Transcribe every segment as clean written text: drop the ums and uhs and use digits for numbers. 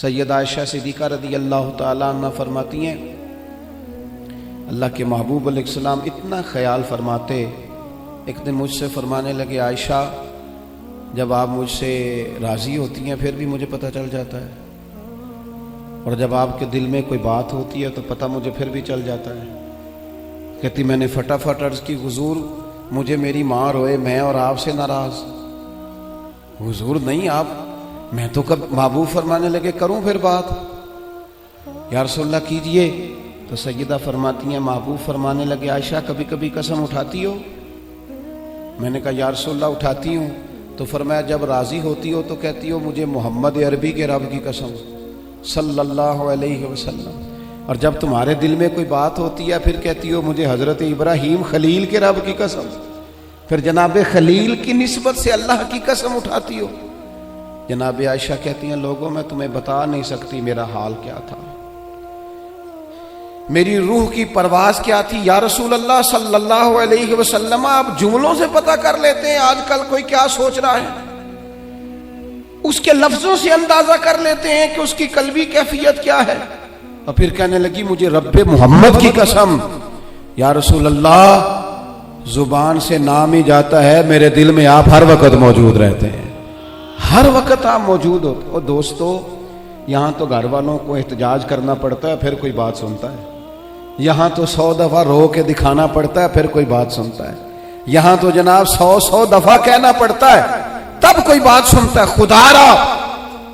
سیدہ عائشہ صدیقہ رضی اللہ تعالیٰ عنہ فرماتی ہیں اللہ کے محبوب علیہ السلام اتنا خیال فرماتے، ایک دن مجھ سے فرمانے لگے عائشہ جب آپ مجھ سے راضی ہوتی ہیں پھر بھی مجھے پتہ چل جاتا ہے، اور جب آپ کے دل میں کوئی بات ہوتی ہے تو پتہ مجھے پھر بھی چل جاتا ہے۔ کہتی میں نے فٹافٹ عرض کی حضور مجھے میری ماں روئے میں اور آپ سے ناراض؟ حضور نہیں آپ، میں تو کب محبوب فرمانے لگے کروں پھر بات، یا رسول اللہ کیجئے۔ تو سیدہ فرماتی ہیں محبوب فرمانے لگے عائشہ کبھی کبھی قسم اٹھاتی ہو؟ میں نے کہا یا رسول اللہ اٹھاتی ہوں۔ تو فرمایا جب راضی ہوتی ہو تو کہتی ہو مجھے محمد عربی کے رب کی قسم صلی اللہ علیہ وسلم، اور جب تمہارے دل میں کوئی بات ہوتی ہے پھر کہتی ہو مجھے حضرت ابراہیم خلیل کے رب کی قسم، پھر جناب خلیل کی نسبت سے اللہ کی قسم اٹھاتی ہو۔ جناب عائشہ کہتی ہیں لوگوں میں تمہیں بتا نہیں سکتی میرا حال کیا تھا، میری روح کی پرواز کیا تھی۔ یا رسول اللہ صلی اللہ علیہ وسلم آپ جملوں سے پتہ کر لیتے ہیں آج کل کوئی کیا سوچ رہا ہے، اس کے لفظوں سے اندازہ کر لیتے ہیں کہ اس کی قلبی کیفیت کیا ہے۔ اور پھر کہنے لگی مجھے رب محمد کی قسم یا رسول اللہ زبان سے نام ہی جاتا ہے میرے دل میں آپ ہر وقت موجود رہتے ہیں، ہر وقت آپ موجود ہوتے۔ اور دوستو یہاں تو گھر والوں کو احتجاج کرنا پڑتا ہے پھر کوئی بات سنتا ہے، یہاں تو 100 دفعہ رو کے دکھانا پڑتا ہے پھر کوئی بات سنتا ہے، یہاں تو جناب 100 دفعہ کہنا پڑتا ہے تب کوئی بات سنتا ہے۔ خدا را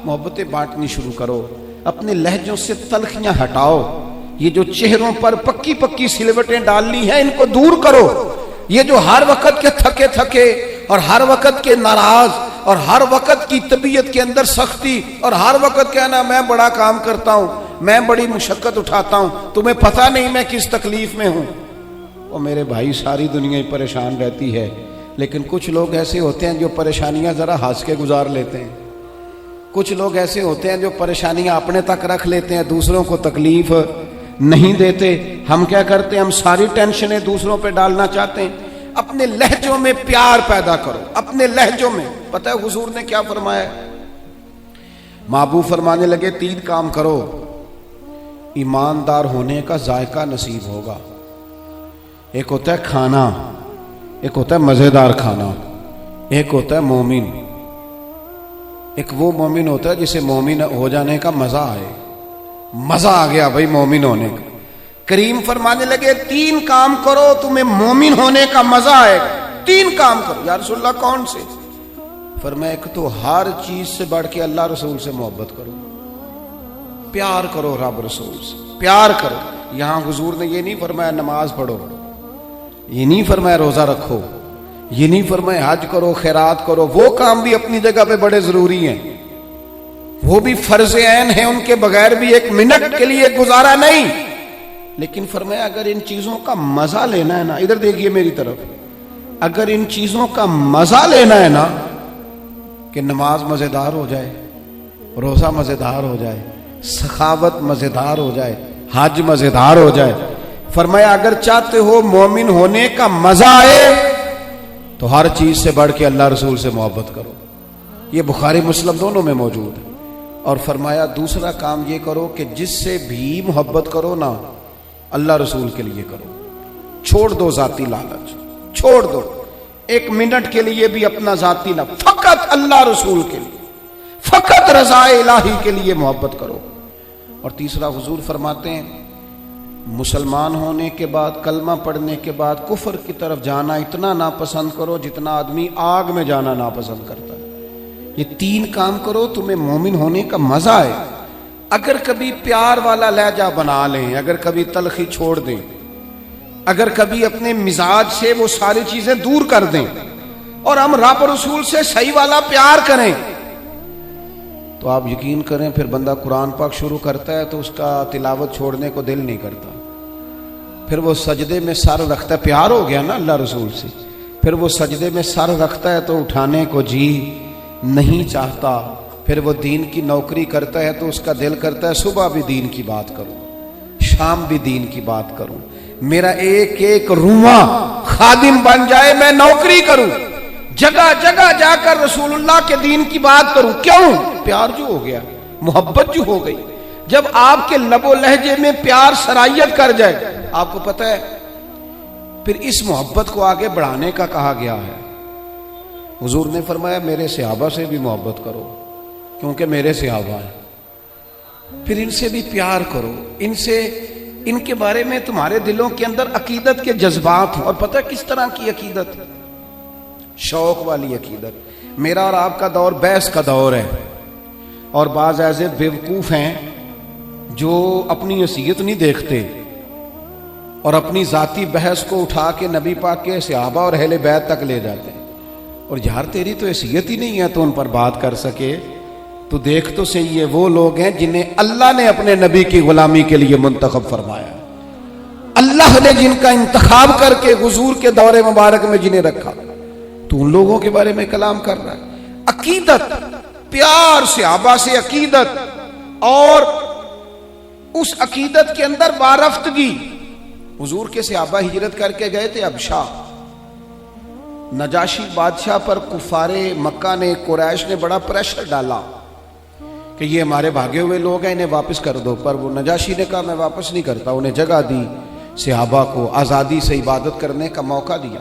محبتیں بانٹنی شروع کرو، اپنے لہجوں سے تلخیاں ہٹاؤ، یہ جو چہروں پر پکی پکی سلوٹیں ڈالنی ہیں ان کو دور کرو، یہ جو ہر وقت کے تھکے تھکے اور ہر وقت کے ناراض اور ہر وقت کی طبیعت کے اندر سختی اور ہر وقت کہنا میں بڑا کام کرتا ہوں، میں بڑی مشقت اٹھاتا ہوں، تمہیں پتہ نہیں میں کس تکلیف میں ہوں۔ اور میرے بھائی ساری دنیا ہی پریشان رہتی ہے، لیکن کچھ لوگ ایسے ہوتے ہیں جو پریشانیاں ذرا ہنس کے گزار لیتے ہیں، کچھ لوگ ایسے ہوتے ہیں جو پریشانیاں اپنے تک رکھ لیتے ہیں، دوسروں کو تکلیف نہیں دیتے۔ ہم کیا کرتے ہیں، ہم ساری ٹینشنیں دوسروں پہ ڈالنا چاہتے ہیں۔ اپنے لہجوں میں پیار پیدا کرو، اپنے لہجوں میں۔ پتہ ہے حضور نے کیا فرمایا؟ محبوب فرمانے لگے 3 کام کرو ایماندار ہونے کا ذائقہ نصیب ہوگا۔ ایک ہوتا ہے کھانا، ایک ہوتا ہے مزیدار کھانا، ایک ہوتا ہے مومن۔ ایک وہ مومن ہوتا ہے جسے مومن ہو جانے کا مزہ آئے، مزہ آ گیا بھائی مومن ہونے کا۔ کریم فرمانے لگے 3 کام کرو تمہیں مومن ہونے کا مزہ آئے گا۔ 3 کام کرو۔ یا رسول اللہ کون سے؟ فرمایا ایک تو ہر چیز سے بڑھ کے اللہ رسول سے محبت کرو، پیار کرو، رب رسول سے پیار کرو۔ یہاں حضور نے یہ نہیں فرمایا نماز پڑھو، یہ نہیں فرمایا روزہ رکھو، یہ نہیں فرمایا حج کرو، خیرات کرو، وہ کام بھی اپنی جگہ پہ بڑے ضروری ہیں، وہ بھی فرض عین ہیں، ان کے بغیر بھی 1 منٹ کے لیے گزارا نہیں۔ لیکن فرمایا اگر ان چیزوں کا مزہ لینا ہے نا، ادھر دیکھیے میری طرف، اگر ان چیزوں کا مزہ لینا ہے نا کہ نماز مزیدار ہو جائے، روزہ مزیدار ہو جائے، سخاوت مزیدار ہو جائے، حج مزیدار ہو جائے، فرمایا اگر چاہتے ہو مومن ہونے کا مزہ آئے تو ہر چیز سے بڑھ کے اللہ رسول سے محبت کرو۔ یہ بخاری مسلم دونوں میں موجود ہے۔ اور فرمایا دوسرا کام یہ کرو کہ جس سے بھی محبت کرو نا اللہ رسول کے لیے کرو، چھوڑ دو ذاتی لالچ، چھوڑ دو 1 منٹ کے لیے بھی اپنا ذاتی نہ، فقط اللہ رسول کے لیے، فقط رضا الہی کے لیے محبت کرو۔ اور تیسرا حضور فرماتے ہیں مسلمان ہونے کے بعد، کلمہ پڑھنے کے بعد کفر کی طرف جانا اتنا ناپسند کرو جتنا آدمی آگ میں جانا ناپسند کرتا ہے۔ یہ 3 کام کرو تمہیں مومن ہونے کا مزہ آئے۔ اگر کبھی پیار والا لہجہ بنا لیں، اگر کبھی تلخی چھوڑ دیں، اگر کبھی اپنے مزاج سے وہ ساری چیزیں دور کر دیں اور ہم رب رسول سے صحیح والا پیار کریں تو آپ یقین کریں پھر بندہ قرآن پاک شروع کرتا ہے تو اس کا تلاوت چھوڑنے کو دل نہیں کرتا، پھر وہ سجدے میں سر رکھتا ہے، پیار ہو گیا نا اللہ رسول سے، پھر وہ سجدے میں سر رکھتا ہے تو اٹھانے کو جی نہیں چاہتا، پھر وہ دین کی نوکری کرتا ہے تو اس کا دل کرتا ہے صبح بھی دین کی بات کروں، شام بھی دین کی بات کروں، میرا ایک رواں خادم بن جائے، میں نوکری کروں، جگہ جگہ جا کر رسول اللہ کے دین کی بات کروں۔ کیوں؟ پیار جو ہو گیا، محبت جو ہو گئی، جب آپ کے لب و لہجے میں پیار سرائیت کر جائے، آپ کو پتہ ہے پھر اس محبت کو آگے بڑھانے کا کہا گیا ہے۔ حضور نے فرمایا میرے صحابہ سے بھی محبت کرو کیونکہ میرے صحابہ ہیں، پھر ان سے بھی پیار کرو، ان کے بارے میں تمہارے دلوں کے اندر عقیدت کے جذبات ہوں۔ اور پتہ کس طرح کی عقیدت؟ شوق والی عقیدت۔ میرا اور آپ کا دور بحث کا دور ہے، اور بعض ایسے بیوقوف ہیں جو اپنی حیثیت نہیں دیکھتے اور اپنی ذاتی بحث کو اٹھا کے نبی پاک کے صحابہ اور اہل بیت تک لے جاتے ہیں۔ اور یار تیری تو حیثیت ہی نہیں ہے تو ان پر بات کر سکے، تو دیکھ تو صحیح ہے وہ لوگ ہیں جنہیں اللہ نے اپنے نبی کی غلامی کے لیے منتخب فرمایا، اللہ نے جن کا انتخاب کر کے حضور کے دور مبارک میں جنہیں رکھا، تو ان لوگوں کے بارے میں کلام کر رہا ہے۔ عقیدت، پیار صحابہ سے عقیدت، اور اس عقیدت کے اندر وارفتگی۔ حضور کے صحابہ ہجرت کر کے گئے تھے حبشہ، نجاشی بادشاہ پر کفار مکہ نے، قریش نے بڑا پریشر ڈالا کہ یہ ہمارے بھاگے ہوئے لوگ ہیں، انہیں واپس کر دو، پر وہ نجاشی نے کہا میں واپس نہیں کرتا، انہیں جگہ دی، صحابہ کو آزادی سے عبادت کرنے کا موقع دیا۔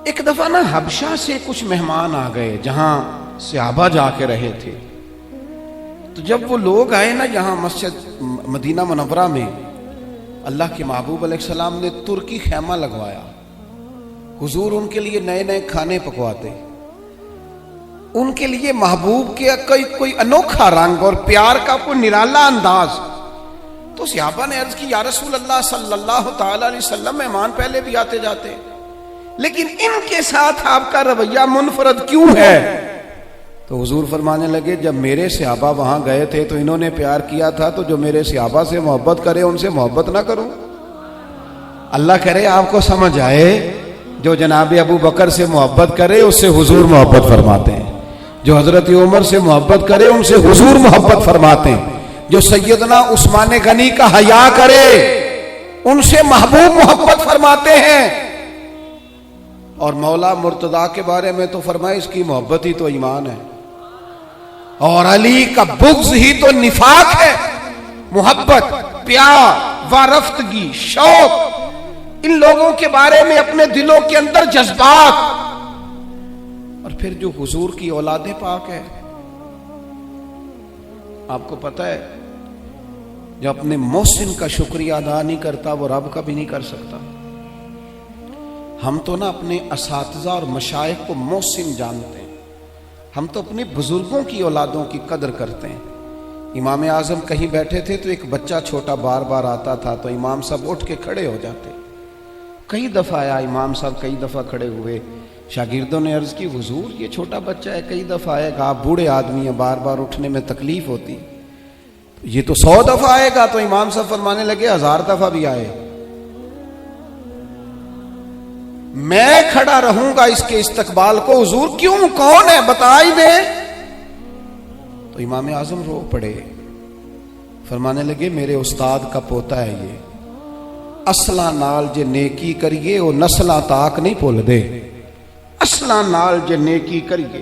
ایک دفعہ نا حبشہ سے کچھ مہمان آ گئے جہاں صحابہ جا کے رہے تھے، تو جب وہ لوگ آئے نا یہاں مسجد مدینہ منورہ میں، اللہ کے محبوب علیہ السلام نے ترکی خیمہ لگوایا۔ حضور ان کے لیے نئے نئے کھانے پکواتے، ان کے لیے محبوب کے کوئی انوکھا رنگ اور پیار کا کوئی نرالا انداز۔ تو صحابہ نے عرض کی یا رسول اللہ صلی اللہ تعالی علیہ وسلم، مہمان پہلے بھی آتے جاتے لیکن ان کے ساتھ آپ کا رویہ منفرد کیوں ہے؟ تو حضور فرمانے لگے جب میرے صحابہ وہاں گئے تھے تو انہوں نے پیار کیا تھا، تو جو میرے صحابہ سے محبت کرے ان سے محبت نہ کروں؟ اللہ کرے آپ کو سمجھ آئے، جو جناب ابو بکر سے محبت کرے اس سے حضور محبت فرماتے ہیں، جو حضرت عمر سے محبت کرے ان سے حضور محبت فرماتے ہیں، جو سیدنا عثمان غنی کا حیا کرے ان سے محبوب محبت فرماتے ہیں۔ اور مولا مرتضیٰ کے بارے میں تو فرمائے اس کی محبت ہی تو ایمان ہے، اور علی کا بغض ہی تو نفاق ہے۔ محبت، پیار، وارفتگی، شوق، ان لوگوں کے بارے میں اپنے دلوں کے اندر جذبات، اور پھر جو حضور کی اولاد پاک ہے، آپ کو پتہ ہے جو اپنے محسن کا شکریہ ادا نہیں کرتا وہ رب کا بھی نہیں کر سکتا۔ ہم تو نا اپنے اساتذہ اور مشائخ کو محسن جانتے ہیں، ہم تو اپنے بزرگوں کی اولادوں کی قدر کرتے ہیں۔ امام اعظم کہیں بیٹھے تھے تو ایک بچہ چھوٹا بار بار آتا تھا تو امام صاحب اٹھ کے کھڑے ہو جاتے۔ کئی دفعہ آیا امام صاحب، کئی دفعہ کھڑے ہوئے، شاگردوں نے عرض کی حضور یہ چھوٹا بچہ ہے، کئی دفعہ آئے گا، آپ بوڑھے آدمی ہیں، بار بار اٹھنے میں تکلیف ہوتی، یہ تو 100 دفعہ آئے گا۔ تو امام صاحب فرمانے لگے 1000 دفعہ بھی آئے میں کھڑا رہوں گا اس کے استقبال کو۔ حضور کیوں، کون ہے بتا ہی دے۔ تو امام اعظم رو پڑے، فرمانے لگے میرے استاد کا پوتا ہے یہ، اصلاں نال جے نیکی کریے وہ نسلاں تاک نہیں بھول دے، اصلاں نال جے نیکی کریے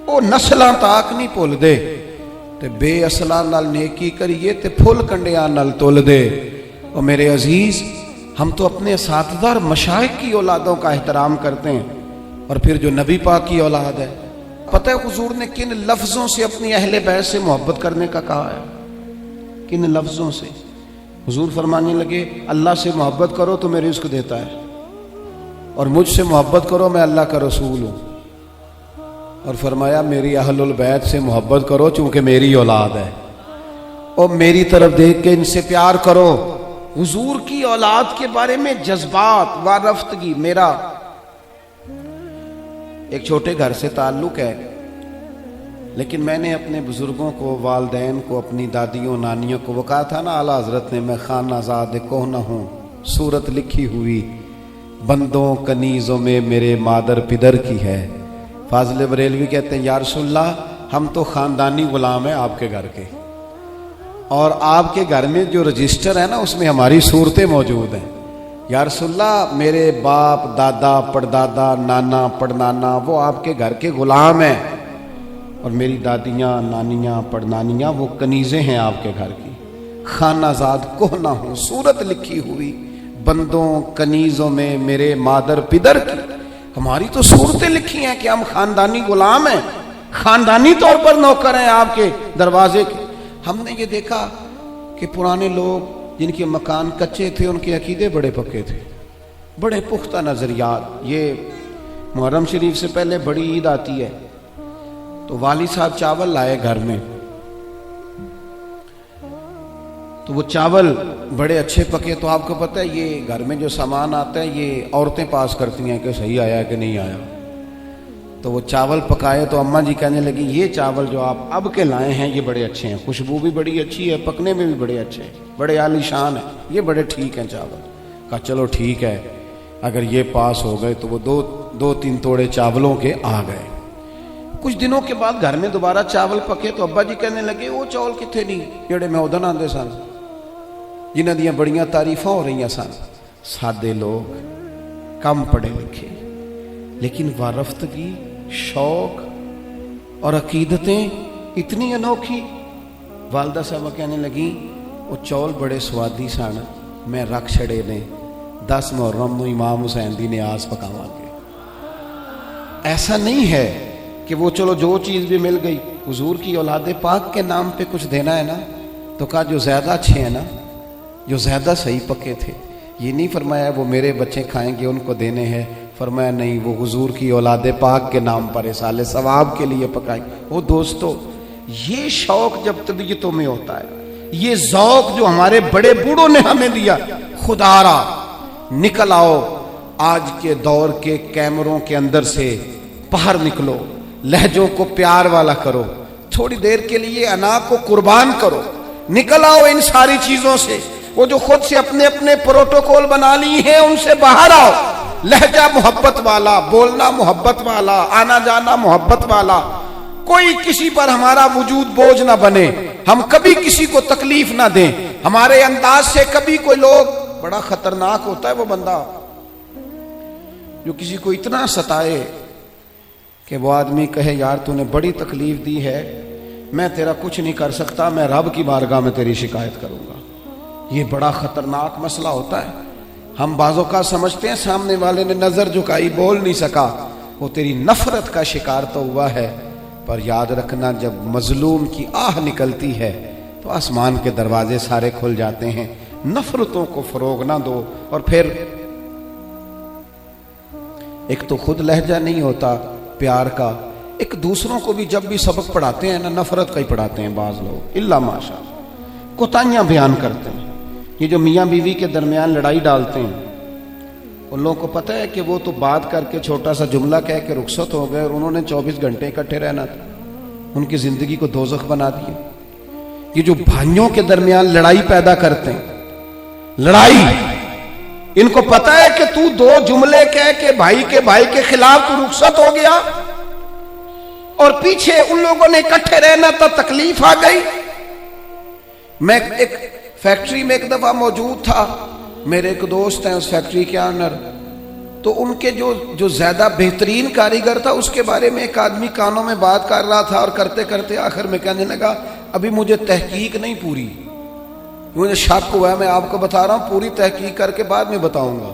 وہ نسلاں تاک نہیں بھول دے، تے بے اصلاں نال نیکی کریے تے پھل کنڈیاں نال تول دے۔ اور میرے عزیز، ہم تو اپنے اساتذہ اور مشائخ کی اولادوں کا احترام کرتے ہیں، اور پھر جو نبی پاک کی اولاد ہے، پتہ ہے حضور نے کن لفظوں سے اپنی اہل بیت سے محبت کرنے کا کہا ہے؟ کن لفظوں سے؟ حضور فرمانے لگے اللہ سے محبت کرو تو میں رزق دیتا ہے، اور مجھ سے محبت کرو میں اللہ کا رسول ہوں، اور فرمایا میری اہل البیت سے محبت کرو چونکہ میری اولاد ہے، اور میری طرف دیکھ کے ان سے پیار کرو۔ حضور کی اولاد کے بارے میں جذبات، وارفتگی۔ میرا ایک چھوٹے گھر سے تعلق ہے، لیکن میں نے اپنے بزرگوں کو، والدین کو، اپنی دادیوں نانیوں کو، وہ کہا تھا نا اعلیٰ حضرت نے میں خانہ زاد کوہ نہ ہوں، صورت لکھی ہوئی بندوں کنیزوں میں میرے مادر پدر کی ہے۔ فاضل بریلوی کہتے ہیں یا رسول اللہ ہم تو خاندانی غلام ہیں آپ کے گھر کے، اور آپ کے گھر میں جو رجسٹر ہے نا اس میں ہماری صورتیں موجود ہیں۔ یا رسول اللہ میرے باپ، دادا، پردادا، نانا، پڑنانا وہ آپ کے گھر کے غلام ہیں، اور میری دادیاں نانیاں پڑنانیاں وہ کنیزیں ہیں آپ کے گھر کی، خانہ زاد کوہ نہ ہوں، صورت لکھی ہوئی بندوں کنیزوں میں میرے مادر پدر کی۔ ہماری تو صورتیں لکھی ہیں کہ ہم خاندانی غلام ہیں، خاندانی طور پر نوکر ہیں آپ کے دروازے کے۔ ہم نے یہ دیکھا کہ پرانے لوگ جن کے مکان کچے تھے ان کے عقیدے بڑے پکے تھے، بڑے پختہ نظریات۔ یہ محرم شریف سے پہلے بڑی عید آتی ہے تو والد صاحب چاول لائے گھر میں، تو وہ چاول بڑے اچھے پکے۔ تو آپ کو پتہ ہے یہ گھر میں جو سامان آتا ہے یہ عورتیں پاس کرتی ہیں کہ صحیح آیا کہ نہیں آیا۔ تو وہ چاول پکائے تو اماں جی کہنے لگی یہ چاول جو آپ اب کے لائے ہیں یہ بڑے اچھے ہیں، خوشبو بھی بڑی اچھی ہے، پکنے میں بھی بڑے اچھے ہیں، بڑے عالی شان ہیں، یہ بڑے ٹھیک ہیں چاول۔ کہا چلو ٹھیک ہے، اگر یہ پاس ہو گئے تو وہ دو تین توڑے چاولوں کے آ گئے۔ کچھ دنوں کے بعد گھر میں دوبارہ چاول پکے تو ابا جی کہنے لگے وہ چاول کتنے نہیں جڑے میں ادن آندے سن، جنہاں دیاں بڑیاں تعریفاں ہو رہی سن۔ سادے لوگ، کم پڑھے لکھے، لیکن وارفتگی، شوق اور عقیدتیں اتنی انوکھی۔ والدہ صاحبہ کہنے لگی وہ چول بڑے سوادی سن، میں رکھ چھڑے نے 10 محرم نو امام حسین دی نیاز پکاواں گے۔ ایسا نہیں ہے کہ وہ چلو جو چیز بھی مل گئی، حضور کی اولاد پاک کے نام پہ کچھ دینا ہے نا، تو کہا جو زیادہ اچھے ہیں نا، جو زیادہ صحیح پکے تھے، یہ نہیں فرمایا وہ میرے بچے کھائیں گے ان کو دینے ہیں، فرمایا نہیں وہ حضور کی اولاد پاک کے نام پر اصالِ ثواب کے لیے پکائی۔ وہ دوستو یہ شوق جب طبیعتوں میں ہوتا ہے، یہ ذوق جو ہمارے بڑے بوڑھوں نے ہمیں دیا، خدا را نکل آؤ آج کے دور کے کیمروں کے اندر سے باہر نکلو، لہجوں کو پیار والا کرو، تھوڑی دیر کے لیے انا کو قربان کرو، نکل آؤ ان ساری چیزوں سے۔ وہ جو خود سے اپنے اپنے پروٹوکول بنا لی ہیں ان سے باہر آؤ، لہجہ محبت والا، بولنا محبت والا، آنا جانا محبت والا، کوئی کسی پر ہمارا وجود بوجھ نہ بنے، ہم کبھی کسی کو تکلیف نہ دیں، ہمارے انداز سے کبھی کوئی لوگ، بڑا خطرناک ہوتا ہے وہ بندہ جو کسی کو اتنا ستائے کہ وہ آدمی کہے یار تو نے بڑی تکلیف دی ہے، میں تیرا کچھ نہیں کر سکتا، میں رب کی بارگاہ میں تیری شکایت کروں گا۔ یہ بڑا خطرناک مسئلہ ہوتا ہے۔ ہم بعضوں کا سمجھتے ہیں سامنے والے نے نظر جھکائی بول نہیں سکا، وہ تیری نفرت کا شکار تو ہوا ہے، پر یاد رکھنا جب مظلوم کی آہ نکلتی ہے تو آسمان کے دروازے سارے کھل جاتے ہیں۔ نفرتوں کو فروغ نہ دو۔ اور پھر ایک تو خود لہجہ نہیں ہوتا پیار کا، ایک دوسروں کو بھی جب بھی سبق پڑھاتے ہیں نا نفرت کا ہی پڑھاتے ہیں بعض لوگ، الا ماشاء کوتاہیاں بیان کرتے ہیں۔ یہ جو میاں بیوی کے درمیان لڑائی ڈالتے ہیں ان لوگوں کو پتہ ہے کہ وہ تو بات کر کے چھوٹا سا جملہ کہہ کے رخصت ہو گئے اور انہوں نے 24 گھنٹے اکٹھے رہنا تھا، ان کی زندگی کو دوزخ بنا دیا۔ یہ جو بھائیوں کے درمیان لڑائی پیدا کرتے ہیں، لڑائی، ان کو پتہ ہے کہ تو 2 جملے کہہ کے بھائی کے خلاف تو رخصت ہو گیا اور پیچھے ان لوگوں نے اکٹھے رہنا تھا، تکلیف آ گئی۔ میں ایک فیکٹری میں ایک دفعہ موجود تھا، میرے ایک دوست ہیں اس فیکٹری کے آنر، تو ان کے جو زیادہ بہترین کاریگر تھا اس کے بارے میں ایک آدمی کانوں میں بات کر رہا تھا، اور کرتے کرتے آخر میں کہنے لگا ابھی مجھے تحقیق نہیں پوری، مجھے شک ہوا ہے، میں آپ کو بتا رہا ہوں، پوری تحقیق کر کے بعد میں بتاؤں گا۔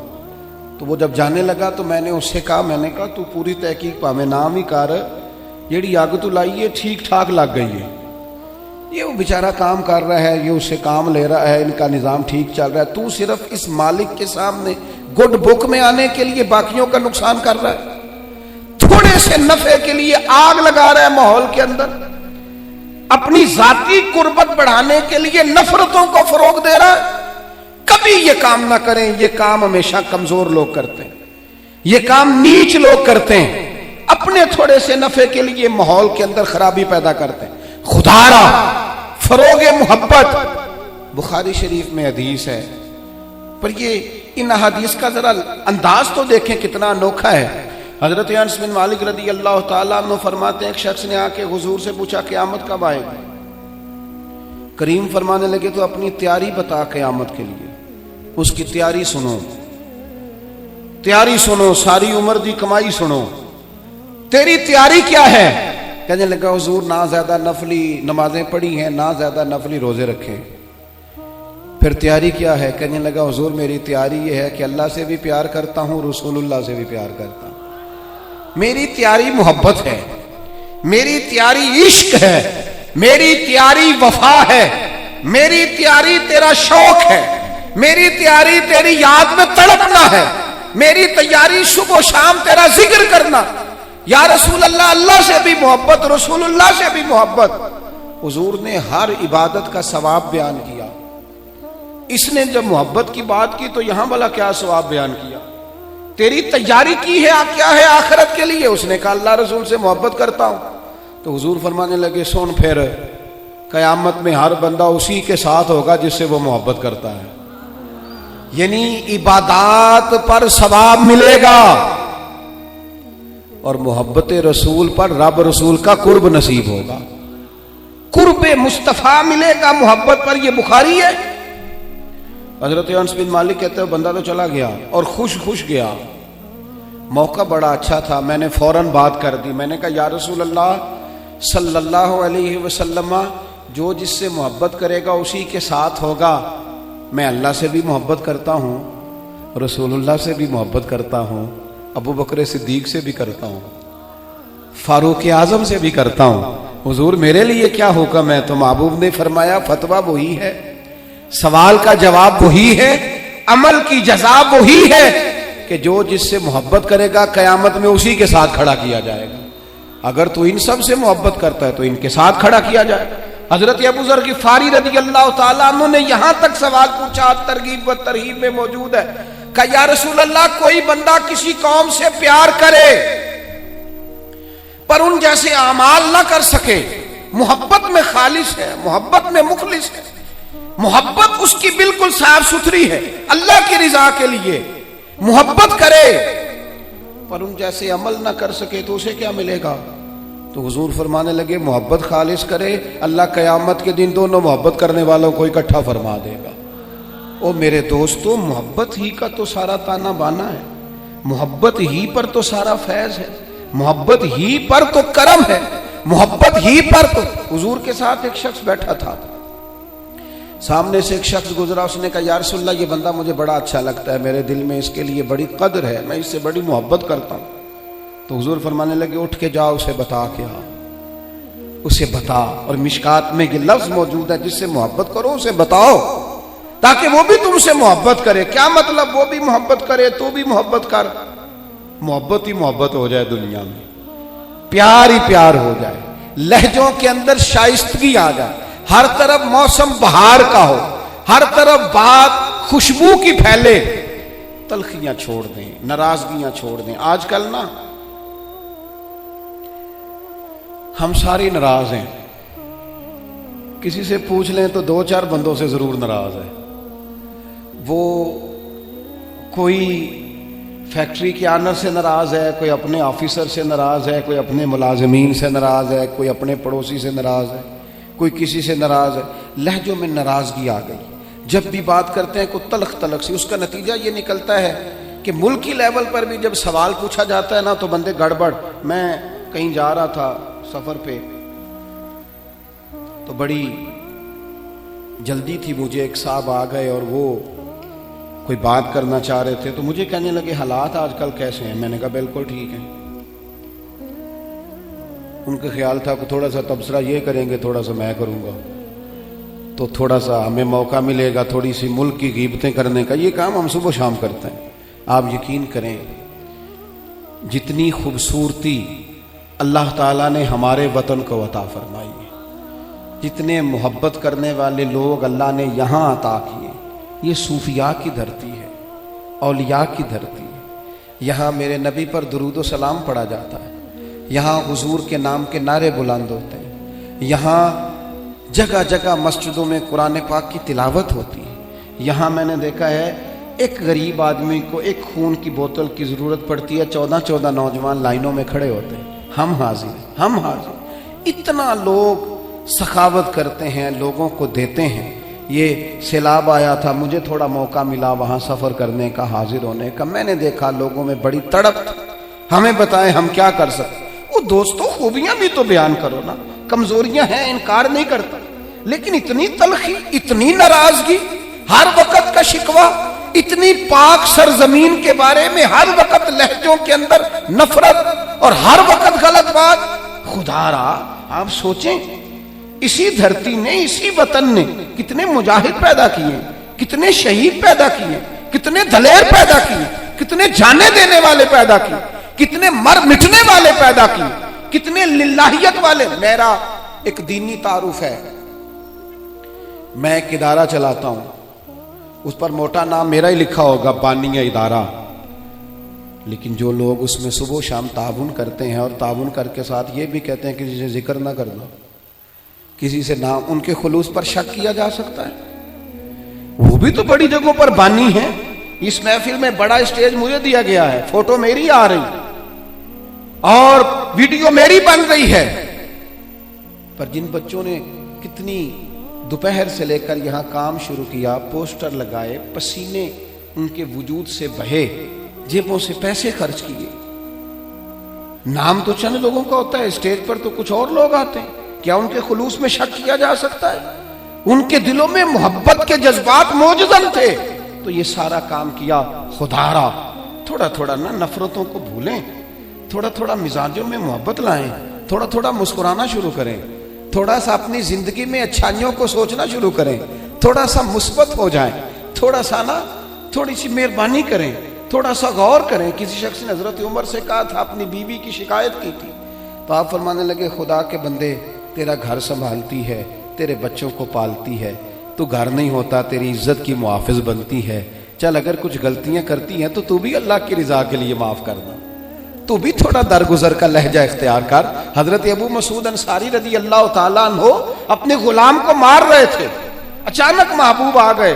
تو وہ جب جانے لگا تو میں نے اس سے کہا، میں نے کہا تو پوری تحقیق پا میں نام ہی کر، جیڑی آگ تو لائی ہے ٹھیک ٹھاک لگ گئی ہے، یہ وہ بیچارہ کام کر رہا ہے، یہ اس سے کام لے رہا ہے، ان کا نظام ٹھیک چل رہا ہے، تو صرف اس مالک کے سامنے گڈ بک میں آنے کے لیے باقیوں کا نقصان کر رہا ہے، تھوڑے سے نفع کے لیے آگ لگا رہا ہے ماحول کے اندر، اپنی ذاتی قربت بڑھانے کے لیے نفرتوں کو فروغ دے رہا ہے۔ کبھی یہ کام نہ کریں، یہ کام ہمیشہ کمزور لوگ کرتے ہیں، یہ کام نیچ لوگ کرتے ہیں، اپنے تھوڑے سے نفع کے لیے ماحول کے اندر خرابی پیدا کرتے ہیں۔ خدا را فروغ محبت، بخاری شریف میں حدیث ہے، پر یہ ان حدیث کا ذرا انداز تو دیکھیں کتنا انوکھا ہے۔ حضرت انس بن مالک رضی اللہ تعالیٰ عنہ فرماتے ہیں ایک شخص نے آ کے حضور سے پوچھا قیامت کب آئے گی؟ کریم فرمانے لگے تو اپنی تیاری بتا قیامت کے لیے، اس کی تیاری سنو، تیاری سنو، ساری عمر دی کمائی سنو، تیری تیاری کیا ہے؟ کہنے لگا حضور نہ زیادہ نفلی نمازیں پڑھی ہیں، نہ زیادہ نفلی روزے رکھے. پھر تیاری کیا ہے؟ کہنے لگا حضور میری تیاری یہ ہے کہ اللہ سے بھی پیار کرتا ہوں، رسول اللہ سے بھی پیار کرتا ہوں. میری تیاری محبت ہے، میری تیاری عشق ہے، میری تیاری وفا ہے، میری تیاری تیرا شوق ہے، میری تیاری تیری یاد میں تڑپنا ہے، میری تیاری صبح و شام تیرا ذکر کرنا. یا رسول اللہ، اللہ سے بھی محبت، رسول اللہ سے بھی محبت. حضور نے ہر عبادت کا ثواب بیان کیا. اس نے جب محبت کی بات کی تو یہاں بھلا کیا ثواب بیان کیا؟ تیری تیاری کی ہے کیا ہے آخرت کے لیے؟ اس نے کہا اللہ رسول سے محبت کرتا ہوں. تو حضور فرمانے لگے سن پھر قیامت میں ہر بندہ اسی کے ساتھ ہوگا جس سے وہ محبت کرتا ہے. یعنی عبادات پر ثواب ملے گا اور محبت رسول پر رب رسول کا قرب نصیب ہوگا. قرب مصطفیٰ ملے گا محبت پر. یہ بخاری ہے. حضرت انس بن مالک کہتے ہیں بندہ تو چلا گیا اور خوش گیا. موقع بڑا اچھا تھا، میں نے فوراً بات کر دی. میں نے کہا یا رسول اللہ صلی اللہ علیہ وسلم، جو جس سے محبت کرے گا اسی کے ساتھ ہوگا. میں اللہ سے بھی محبت کرتا ہوں، رسول اللہ سے بھی محبت کرتا ہوں، ابو بکر صدیق سے بھی کرتا ہوں، فاروق اعظم سے بھی کرتا ہوں. حضور میرے لیے کیا حکم ہے؟ تو محبوب نے فرمایا فتویٰ وہی ہے، سوال کا جواب وہی ہے، عمل کی جزا وہی ہے کہ جو جس سے محبت کرے گا قیامت میں اسی کے ساتھ کھڑا کیا جائے گا. اگر تو ان سب سے محبت کرتا ہے تو ان کے ساتھ کھڑا کیا جائے گا. حضرت ابو ذر غفاری رضی اللہ تعالیٰ عنہ نے یہاں تک سوال پوچھا، ترغیب و ترہیب میں موجود ہے، کہ یا رسول اللہ کوئی بندہ کسی قوم سے پیار کرے پر ان جیسے اعمال نہ کر سکے، محبت میں خالص ہے، محبت میں مخلص ہے، محبت اس کی بالکل صاف ستھری ہے اللہ کی رضا کے لیے، محبت کرے پر ان جیسے عمل نہ کر سکے تو اسے کیا ملے گا؟ تو حضور فرمانے لگے محبت خالص کرے، اللہ قیامت کے دن دونوں محبت کرنے والوں کو اکٹھا فرما دے گا. او میرے دوستو، محبت ہی کا تو سارا تانا بانا ہے، محبت ہی پر تو سارا فیض ہے، محبت ہی پر تو کرم ہے، محبت ہی پر تو. حضور کے ساتھ ایک شخص بیٹھا تھا، سامنے سے ایک شخص گزرا، اس نے کہا یا رسول اللہ یہ بندہ مجھے بڑا اچھا لگتا ہے، میرے دل میں اس کے لیے بڑی قدر ہے، میں اس سے بڑی محبت کرتا ہوں. تو حضور فرمانے لگے اٹھ کے جاؤ اسے بتا کے آؤ، اسے بتا. اور مشکات میں یہ لفظ موجود ہے جس سے محبت کرو اسے بتاؤ تاکہ وہ بھی تم سے محبت کرے. کیا مطلب؟ وہ بھی محبت کرے تو بھی محبت کر، محبت ہی محبت ہو جائے دنیا میں، پیار ہی پیار ہو جائے، لہجوں کے اندر شائستگی آ جائے، ہر طرف موسم بہار کا ہو، ہر طرف بات خوشبو کی پھیلے، تلخیاں چھوڑ دیں، ناراضگیاں چھوڑ دیں. آج کل نا ہم سارے ناراض ہیں، کسی سے پوچھ لیں تو 2-4 بندوں سے ضرور ناراض ہے. وہ کوئی فیکٹری کے آنر سے ناراض ہے، کوئی اپنے آفیسر سے ناراض ہے، کوئی اپنے ملازمین سے ناراض ہے، کوئی اپنے پڑوسی سے ناراض ہے، کوئی کسی سے ناراض ہے. لہجوں میں ناراضگی آ گئی. جب بھی بات کرتے ہیں کوئی تلخ تلخ سی، اس کا نتیجہ یہ نکلتا ہے کہ ملکی لیول پر بھی جب سوال پوچھا جاتا ہے نا تو بندے گڑبڑ. میں کہیں جا رہا تھا سفر پہ تو بڑی جلدی تھی مجھے، ایک صاحب آ گئے اور وہ کوئی بات کرنا چاہ رہے تھے تو مجھے کہنے لگے حالات آج کل کیسے ہیں؟ میں نے کہا بالکل ٹھیک ہیں. ان کا خیال تھا کہ تھوڑا سا تبصرہ یہ کریں گے، تھوڑا سا میں کروں گا تو تھوڑا سا ہمیں موقع ملے گا تھوڑی سی ملک کی غیبتیں کرنے کا. یہ کام ہم صبح شام کرتے ہیں. آپ یقین کریں جتنی خوبصورتی اللہ تعالیٰ نے ہمارے وطن کو عطا فرمائی ہے، جتنے محبت کرنے والے لوگ اللہ نے یہاں عطا کیے، یہ صوفیاء کی دھرتی ہے، اولیاء کی دھرتی ہے. یہاں میرے نبی پر درود و سلام پڑھا جاتا ہے، یہاں حضور کے نام کے نعرے بلند ہوتے ہیں، یہاں جگہ جگہ مسجدوں میں قرآن پاک کی تلاوت ہوتی ہے. یہاں میں نے دیکھا ہے ایک غریب آدمی کو ایک خون کی بوتل کی ضرورت پڑتی ہے، 14 نوجوان لائنوں میں کھڑے ہوتے ہیں، ہم حاضر ہیں، ہم حاضر. اتنا لوگ سخاوت کرتے ہیں، لوگوں کو دیتے ہیں. یہ سیلاب آیا تھا، مجھے تھوڑا موقع ملا وہاں سفر کرنے کا، حاضر ہونے کا. میں نے دیکھا لوگوں میں بڑی تڑپ. ہمیں بتائیں ہم کیا کر سکتے. وہ دوستوں خوبیاں بھی تو بیان کرو نا, کمزوریاں ہیں انکار نہیں کرتا, لیکن اتنی تلخی, اتنی ناراضگی, ہر وقت کا شکوہ, اتنی پاک سرزمین کے بارے میں ہر وقت لہجوں کے اندر نفرت اور ہر وقت غلط بات. خدا را آپ سوچیں, اسی دھرتی نے, اسی وطن نے کتنے مجاہد پیدا کیے, کتنے شہید پیدا کیے, کتنے دلیر پیدا کیے, کتنے جانے دینے والے پیدا کیے, کتنے مر مٹنے والے پیدا کیے, کتنے للہیت والے. میرا ایک دینی تعارف ہے, میں ایک ادارہ چلاتا ہوں, اس پر موٹا نام میرا ہی لکھا ہوگا, بانی ادارہ, لیکن جو لوگ اس میں صبح و شام تعاون کرتے ہیں اور تعاون کر کے ساتھ یہ بھی کہتے ہیں کسی سے ذکر نہ کرنا, کسی سے نام, ان کے خلوص پر شک کیا جا سکتا ہے. وہ بھی تو بڑی جگہوں پر بانی ہیں. اس محفل میں بڑا اسٹیج مجھے دیا گیا ہے, فوٹو میری آ رہی اور ویڈیو میری بن رہی ہے, پر جن بچوں نے کتنی دوپہر سے لے کر یہاں کام شروع کیا, پوسٹر لگائے, پسینے ان کے وجود سے بہے, جیبوں سے پیسے خرچ کیے. نام تو چند لوگوں کا ہوتا ہے, اسٹیج پر تو کچھ اور لوگ آتے ہیں. کیا ان کے خلوص میں شک کیا جا سکتا ہے؟ ان کے دلوں میں محبت کے جذبات موجود تھے, تو یہ سارا کام کیا. خدا را تھوڑا تھوڑا نا نفرتوں کو بھولیں, تھوڑا تھوڑا مزاجوں میں محبت لائیں, تھوڑا تھوڑا مسکرانا شروع کریں, تھوڑا سا اپنی زندگی میں اچھائیوں کو سوچنا شروع کریں, تھوڑا سا مثبت ہو جائیں, تھوڑا سا نا تھوڑی سی مہربانی کریں, تھوڑا سا غور کریں. کسی شخص نے حضرت عمر سے کہا تھا, اپنی بیوی کی شکایت کی تھی, تو آپ فرمانے لگے, خدا کے بندے, تیرا گھر سنبھالتی ہے, تیرے بچوں کو پالتی ہے, تو گھر نہیں ہوتا تیری عزت کی محافظ بنتی ہے. چل اگر کچھ غلطیاں کرتی ہیں تو بھی اللہ کی رضا کے لیے معاف کرنا, تو بھی تھوڑا درگزر کا لہجہ اختیار کر. حضرت ابو مسعود انصاری رضی اللہ تعالیٰ عنہ اپنے غلام کو مار رہے تھے, اچانک محبوب آ گئے.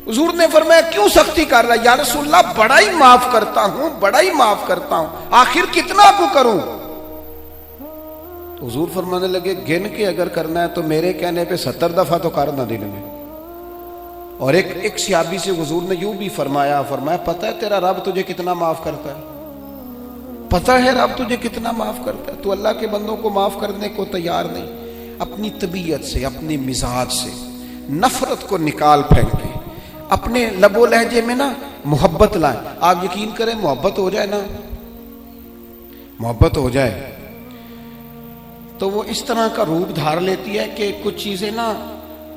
حضور نے فرمایا, کیوں سختی کر رہا ہے؟ یا رسول اللہ بڑا ہی معاف کرتا ہوں, بڑا ہی معاف کرتا ہوں, آخر کتنا کو کروں؟ تو حضور فرمانے لگے, گن کے اگر کرنا ہے تو میرے کہنے پہ 70 دفعہ تو کرنا دن میں. اور ایک صحابی سے حضور نے یوں بھی فرمایا, پتہ ہے تیرا رب تجھے کتنا معاف کرتا ہے؟ پتہ ہے رب تجھے کتنا معاف کرتا ہے؟ تو اللہ کے بندوں کو معاف کرنے کو تیار نہیں. اپنی طبیعت سے, اپنی مزاج سے نفرت کو نکال پھینکیں, اپنے لب و لہجے میں نا محبت لائیں. آپ یقین کریں, محبت ہو جائے نا, محبت ہو جائے تو وہ اس طرح کا روپ دھار لیتی ہے کہ کچھ چیزیں نا,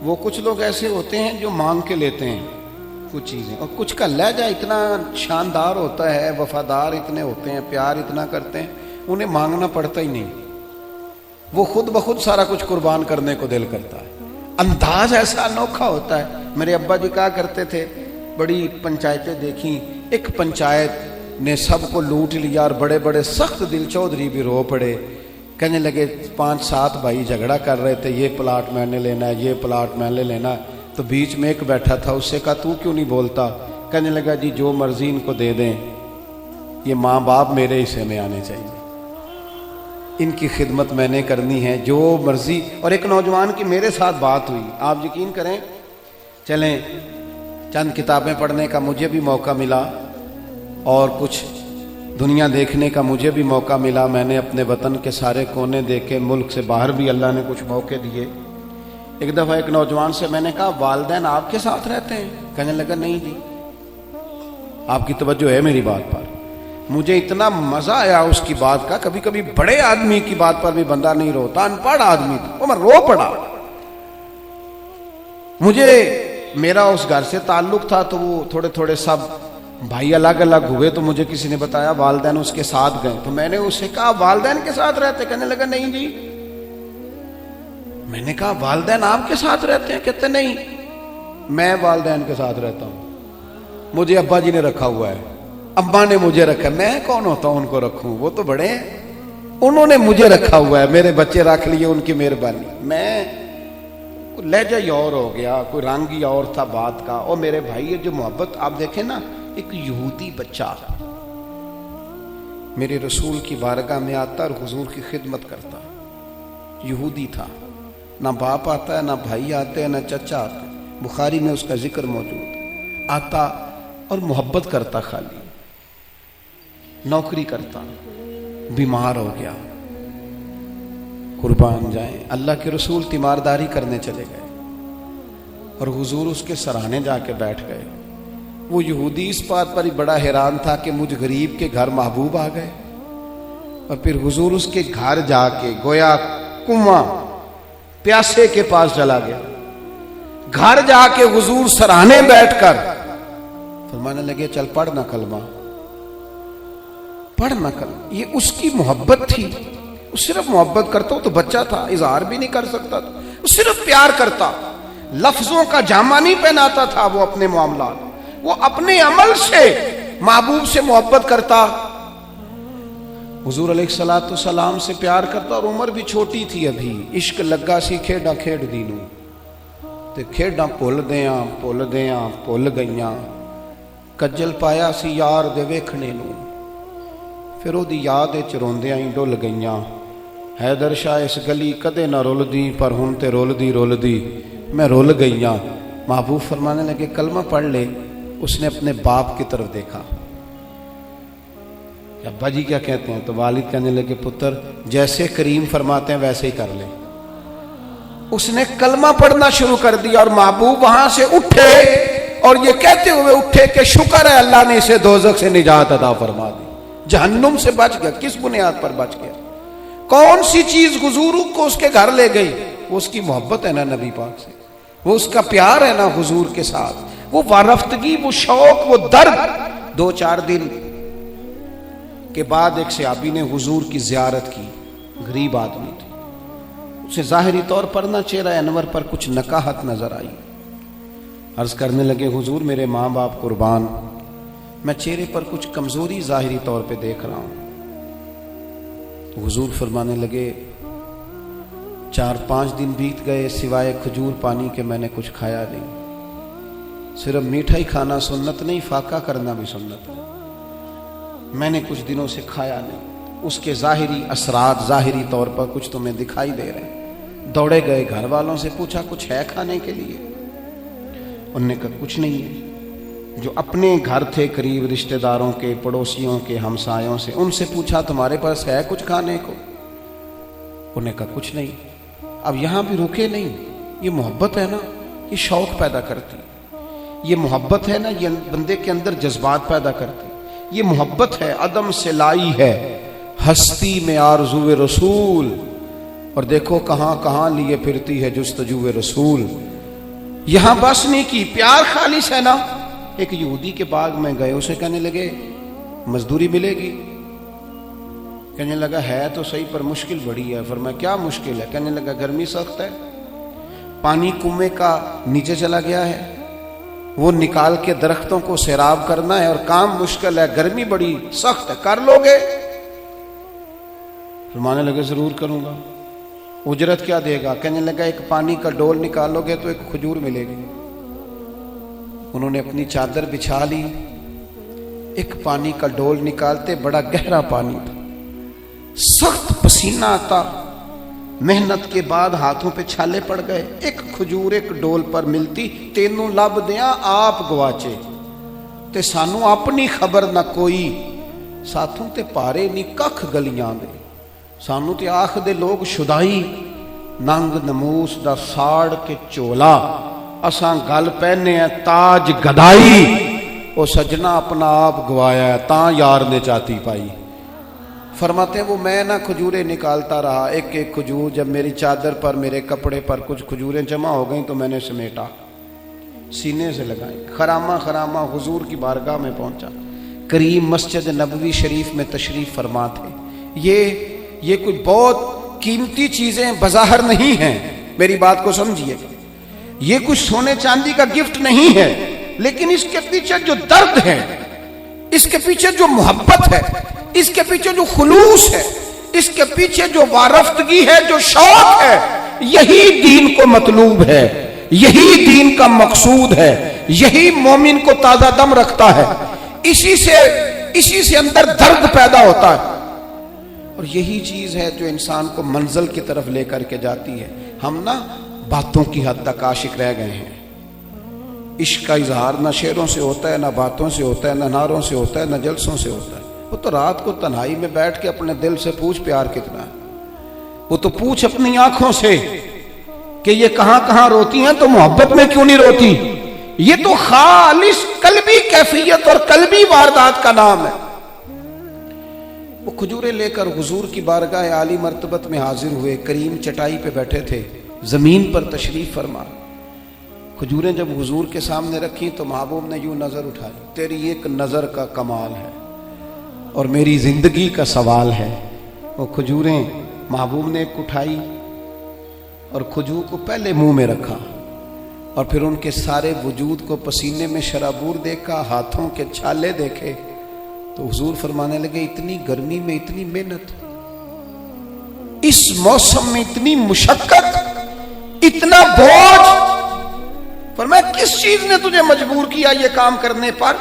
وہ کچھ لوگ ایسے ہوتے ہیں جو مانگ کے لیتے ہیں کچھ چیزیں, اور کچھ کا لہجہ اتنا شاندار ہوتا ہے, وفادار اتنے ہوتے ہیں, پیار اتنا کرتے ہیں, انہیں مانگنا پڑتا ہی نہیں, وہ خود بخود سارا کچھ قربان کرنے کو دل کرتا ہے. انداز ایسا انوکھا ہوتا ہے. میرے ابا جی کہا کرتے تھے, بڑی پنچایتیں دیکھیں, ایک پنچایت نے سب کو لوٹ لیا اور بڑے بڑے سخت دل چودھری بھی رو پڑے. کہنے لگے 5-7 بھائی جھگڑا کر رہے تھے, یہ پلاٹ میں نے لینا ہے, یہ پلاٹ میں نے لینا ہے. تو بیچ میں ایک بیٹھا تھا, اس سے کہا تو کیوں نہیں بولتا؟ کہنے لگا, جی جو مرضی ان کو دے دیں, یہ ماں باپ میرے حصے میں آنے چاہیے, ان کی خدمت میں نے کرنی ہے, جو مرضی. اور ایک نوجوان کی میرے ساتھ بات ہوئی, آپ یقین کریں, چلیں چند کتابیں پڑھنے کا مجھے بھی موقع ملا اور کچھ دنیا دیکھنے کا مجھے بھی موقع ملا. میں نے اپنے وطن کے سارے کونے دیکھے, ملک سے باہر بھی اللہ نے کچھ موقع دیے. ایک دفعہ ایک نوجوان سے میں نے کہا, والدین آپ کے ساتھ رہتے ہیں؟ کہنے لگا, نہیں جی. آپ کی توجہ ہے میری بات پر؟ مجھے اتنا مزہ آیا اس کی بات کا. کبھی کبھی بڑے آدمی کی بات پر بھی بندہ نہیں روتا, ان پڑھ آدمی تھا, وہ میں رو پڑا. مجھے میرا اس گھر سے تعلق تھا, تو وہ تھوڑے تھوڑے سب بھائی الگ الگ ہوئے, تو مجھے کسی نے بتایا والدین اس کے ساتھ گئے. تو میں نے اس سے کہا, والدین کے ساتھ رہتے؟ کہنے لگا, نہیں جی. میں نے کہا, والدین آپ کے ساتھ رہتے ہیں؟ کہتے نہیں, میں والدین کے ساتھ رہتا ہوں, مجھے ابا جی نے رکھا ہوا ہے, ابا نے مجھے رکھا, میں کون ہوتا ہوں ان کو رکھوں؟ وہ تو بڑے ہیں, انہوں نے مجھے رکھا ہوا ہے, میرے بچے رکھ لیے, ان کی مہربانی. میں لہجہ ہی اور ہو گیا, کوئی رنگ ہی اور تھا بات کا. اور میرے بھائی جو محبت آپ دیکھیں نا, ایک یہودی بچہ میرے رسول کی بارگاہ میں آتا اور حضور کی خدمت کرتا. یہودی تھا, نہ باپ آتا ہے, نہ بھائی آتے ہیں, نہ چچا آتے ہیں. بخاری میں اس کا ذکر موجود. آتا اور محبت کرتا, خالی نوکری کرتا, بیمار ہو گیا, قربان جائیں۔ اللہ کے رسول تیمارداری کرنے چلے گئے اور حضور اس کے سرانے جا کے بیٹھ گئے۔ وہ یہودی اس بات پر ہی بڑا حیران تھا کہ مجھ غریب کے گھر محبوب آ گئے، اور پھر حضور اس کے گھر جا کے گویا کنواں پیاسے کے پاس چلا گیا۔ گھر جا کے حضور سرانے بیٹھ کر فرمانے لگے چل پڑھنا کلمہ، پڑھنا کلمہ۔ یہ اس کی محبت تھی، وہ صرف محبت کرتا، وہ تو بچہ تھا، اظہار بھی نہیں کر سکتا تھا، وہ صرف پیار کرتا، لفظوں کا جامہ نہیں پہناتا تھا وہ اپنے معاملات، وہ اپنے عمل سے محبوب سے محبت کرتا، حضور علیہ السلام سے پیار کرتا، اور عمر بھی چھوٹی تھی ابھی، عشق لگا سی کھیڈاں کھیڈ دی نوں تے کھیڈاں بھل گئیاں، کجل پایا سی یار دے ویکھنے نوں، پھر او دی یاد وچ روندیاں ہی ڈل گئیاں، حیدر شاہ اس گلی کدے نہ رولدی پر ہن تے رولدی میں رول گئیاں۔ محبوب فرمانے لگے کلمہ پڑھ لے۔ اس نے اپنے باپ کی طرف دیکھا، ابا جی کیا کہتے ہیں؟ تو والد کہنے لگے پتر جیسے کریم فرماتے ہیں ویسے ہی کر لے۔ اس نے کلمہ پڑھنا شروع کر دیا، اور محبوب وہاں سے اٹھے اور یہ کہتے ہوئے اٹھے کہ شکر ہے اللہ نے اسے دوزخ سے نجات عطا فرما دی، جہنم سے بچ گیا۔ کس بنیاد پر بچ گیا؟ کون سی چیز حضور کو اس کے گھر لے گئی؟ وہ اس کی محبت ہے نا نبی پاک سے، وہ اس کا پیار ہے نا حضور کے ساتھ، وہ وارفتگی، وہ شوق، وہ درد۔ 2-4 دن کے بعد ایک صحابی نے حضور کی زیارت کی، غریب آدمی تھے، اسے ظاہری طور پر نہ چہرہ انور پر کچھ نکاہت نظر آئی۔ عرض کرنے لگے حضور میرے ماں باپ قربان، میں چہرے پر کچھ کمزوری ظاہری طور پہ دیکھ رہا ہوں۔ حضور فرمانے لگے 4-5 دن بیت گئے، سوائے کھجور پانی کے میں نے کچھ کھایا نہیں۔ صرف میٹھا ہی کھانا سنت نہیں، فاقہ کرنا بھی سنت ہے، میں نے کچھ دنوں سے کھایا نہیں۔ اس کے ظاہری اثرات ظاہری طور پر کچھ تمہیں دکھائی دے رہے ہیں۔ دوڑے گئے، گھر والوں سے پوچھا کچھ ہے کھانے کے لیے؟ انہوں نے کہا کچھ نہیں ہے۔ جو اپنے گھر تھے قریب رشتہ داروں کے، پڑوسیوں کے، ہمسایوں سے، ان سے پوچھا تمہارے پاس ہے کچھ کھانے کو؟ انہوں نے کہا کچھ نہیں۔ اب یہاں بھی رکے نہیں، یہ محبت ہے نا، یہ شوق پیدا کرتی، یہ محبت ہے نا، یہ بندے کے اندر جذبات پیدا کرتی، یہ محبت ہے، عدم سے لائی ہے ہستی میں آرزو رسول، اور دیکھو کہاں کہاں لیے پھرتی ہے جستجو رسول۔ یہاں بس نہیں کی، پیار خالص ہے نا۔ ایک یہودی کے باغ میں گئے، اسے کہنے لگے مزدوری ملے گی؟ کہنے لگا ہے تو صحیح پر مشکل بڑی ہے۔ فرمایا کیا مشکل ہے؟ کہنے لگا گرمی سخت ہے، پانی کنویں کا نیچے چلا گیا ہے، وہ نکال کے درختوں کو سیراب کرنا ہے، اور کام مشکل ہے، گرمی بڑی سخت ہے، کر لو گے؟ فرمانے لگے ضرور کروں گا۔ اجرت کیا دے گا؟ کہنے لگا ایک پانی کا ڈول نکالو گے تو ایک کھجور ملے گی۔ انہوں نے اپنی چادر بچھا لی، ایک پانی کا ڈول نکالتے، بڑا گہرا پانی تھا، سخت پسینہ آتا، محنت کے بعد ہاتھوں پہ چھالے پڑ گئے، ایک کھجور ایک ڈول پر ملتی، تینوں لب دیاں آپ گواچے تے سانو اپنی خبر نہ کوئی، ساتھوں تے پارے نی ککھ گلیاں دے، سانو تے آخ دے لوگ شدائی، ننگ نموس دا ساڑ کے چولا، اساں گل پہنے ہیں تاج گدائی، او سجنا اپنا آپ گوایا ہے تاں یار نے چاتی پائی۔ فرماتے ہیں وہ میں نہ کھجوریں نکالتا رہا، ایک ایک کھجور، جب میری چادر پر میرے کپڑے پر کچھ کھجوریں جمع ہو گئیں تو میں نے سمیٹا، سینے سے لگائیں، خرامہ حضور کی بارگاہ میں پہنچا۔ کریم مسجد نبوی شریف میں تشریف فرما تھے۔ یہ کوئی بہت قیمتی چیزیں بظاہر نہیں ہیں، میری بات کو سمجھیے، یہ کچھ سونے چاندی کا گفٹ نہیں ہے، لیکن اس کے پیچھے جو درد ہے، اس کے پیچھے جو محبت ہے، اس کے پیچھے جو خلوص ہے، اس کے پیچھے جو وارفتگی ہے، جو شوق ہے، یہی دین کو مطلوب ہے، یہی دین کا مقصود ہے، یہی مومن کو تازہ دم رکھتا ہے، اسی سے اندر درد پیدا ہوتا ہے، اور یہی چیز ہے جو انسان کو منزل کی طرف لے کر کے جاتی ہے۔ ہم نا باتوں کی حد تک عاشق رہ گئے ہیں، عشق کا اظہار نہ شعروں سے ہوتا ہے، نہ باتوں سے ہوتا ہے، نہ نعروں سے ہوتا ہے، نہ جلسوں سے ہوتا ہے۔ وہ تو رات کو تنہائی میں بیٹھ کے اپنے دل سے پوچھ پیار کتنا ہے، وہ تو پوچھ اپنی آنکھوں سے کہ یہ کہاں کہاں روتی ہیں تو محبت میں کیوں نہیں روتی. یہ تو خالص قلبی کیفیت اور قلبی واردات کا نام ہے. وہ کھجوریں لے کر حضور کی بارگاہ عالی مرتبت میں حاضر ہوئے. کریم چٹائی پہ بیٹھے تھے, زمین پر تشریف فرما. کھجوریں جب حضور کے سامنے رکھی تو محبوب نے یوں نظر اٹھائی, تیری ایک نظر کا کمال ہے اور میری زندگی کا سوال ہے. وہ کھجوریں محبوب نے ایک اٹھائی اور کھجور کو پہلے منہ میں رکھا اور پھر ان کے سارے وجود کو پسینے میں شرابور دیکھا, ہاتھوں کے چھالے دیکھے تو حضور فرمانے لگے اتنی گرمی میں اتنی محنت, اس موسم میں اتنی مشقت, اتنا بوجھ, فرمایا کس چیز نے تجھے مجبور کیا یہ کام کرنے پر؟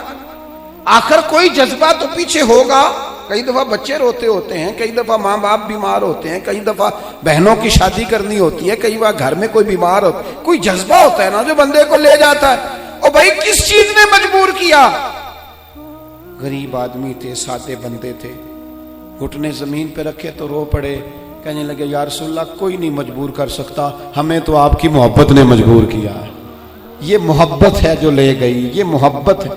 آخر کوئی جذبہ تو پیچھے ہوگا. کئی دفعہ بچے روتے ہوتے ہیں, کئی دفعہ ماں باپ بیمار ہوتے ہیں, کئی دفعہ بہنوں کی شادی کرنی ہوتی ہے, کئی بار گھر میں کوئی بیمار ہوتا ہے, کوئی جذبہ ہوتا ہے نا جو بندے کو لے جاتا ہے. اور بھائی کس چیز نے مجبور کیا؟ غریب آدمی تھے, سادے بندے تھے, گھٹنے زمین پہ رکھے تو رو پڑے, کہنے لگے یا رسول اللہ کوئی نہیں مجبور کر سکتا, ہمیں تو آپ کی محبت نے مجبور کیا. یہ محبت ہے جو لے گئی, یہ محبت ہے.